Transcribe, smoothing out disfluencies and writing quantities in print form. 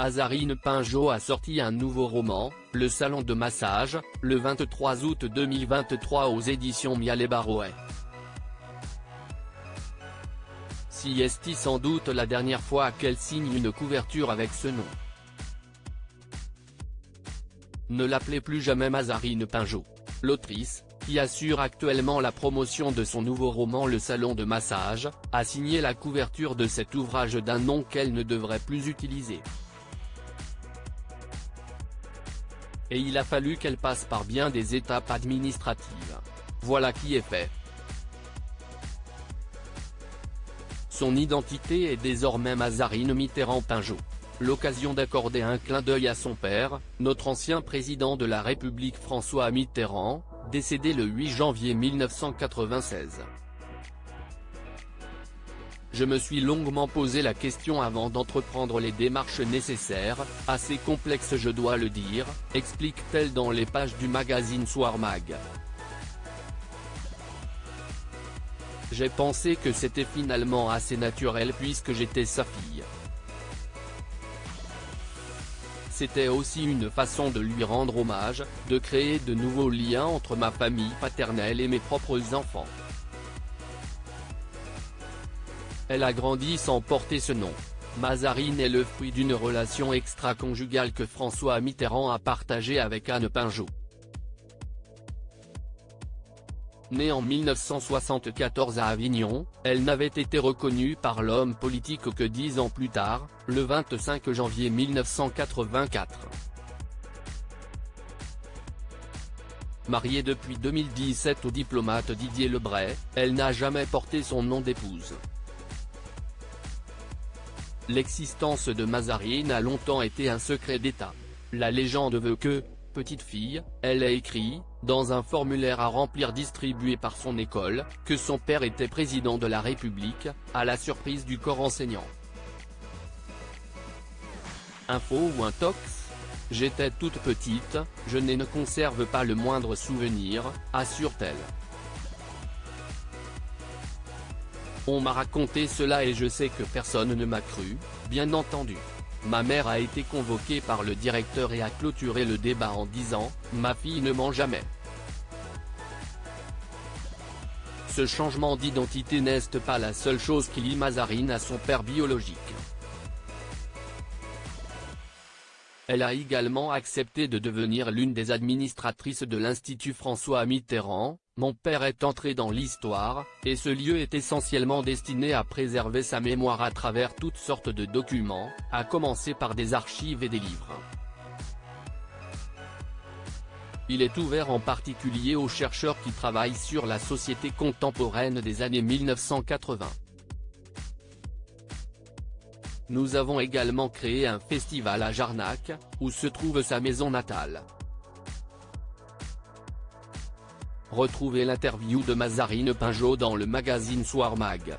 Mazarine Pinjot a sorti un nouveau roman, Le Salon de Massage, le 23 août 2023 aux éditions Mial et Baroet. Si est sans doute la dernière fois qu'elle signe une couverture avec ce nom. Ne l'appelez plus jamais Mazarine Pinjot. L'autrice, qui assure actuellement la promotion de son nouveau roman Le Salon de Massage, a signé la couverture de cet ouvrage d'un nom qu'elle ne devrait plus utiliser. Et il a fallu qu'elle passe par bien des étapes administratives. Voilà qui est fait. Son identité est désormais Mazarine Mitterrand Pinjot. L'occasion d'accorder un clin d'œil à son père, notre ancien président de la République François Mitterrand, décédé le 8 janvier 1996. Je me suis longuement posé la question avant d'entreprendre les démarches nécessaires, assez complexes je dois le dire, explique-t-elle dans les pages du magazine Soir Mag. J'ai pensé que c'était finalement assez naturel puisque j'étais sa fille. C'était aussi une façon de lui rendre hommage, de créer de nouveaux liens entre ma famille paternelle et mes propres enfants. Elle a grandi sans porter ce nom. Mazarine est le fruit d'une relation extra-conjugale que François Mitterrand a partagée avec Anne Pinjot. Née en 1974 à Avignon, elle n'avait été reconnue par l'homme politique que 10 ans plus tard, le 25 janvier 1984. Mariée depuis 2017 au diplomate Didier Lebray, elle n'a jamais porté son nom d'épouse. L'existence de Mazarine a longtemps été un secret d'État. La légende veut que, petite fille, elle a écrit, dans un formulaire à remplir distribué par son école, que son père était président de la République, à la surprise du corps enseignant. Info ou intox ? J'étais toute petite, je ne conserve pas le moindre souvenir, assure-t-elle. On m'a raconté cela et je sais que personne ne m'a cru, bien entendu. Ma mère a été convoquée par le directeur et a clôturé le débat en disant « Ma fille ne ment jamais ». Ce changement d'identité n'est pas la seule chose qui lie Mazarine à son père biologique. Elle a également accepté de devenir l'une des administratrices de l'Institut François Mitterrand. Mon père est entré dans l'histoire, et ce lieu est essentiellement destiné à préserver sa mémoire à travers toutes sortes de documents, à commencer par des archives et des livres. Il est ouvert en particulier aux chercheurs qui travaillent sur la société contemporaine des années 1980. Nous avons également créé un festival à Jarnac, où se trouve sa maison natale. Retrouvez l'interview de Mazarine Pinjot dans le magazine Soir Mag.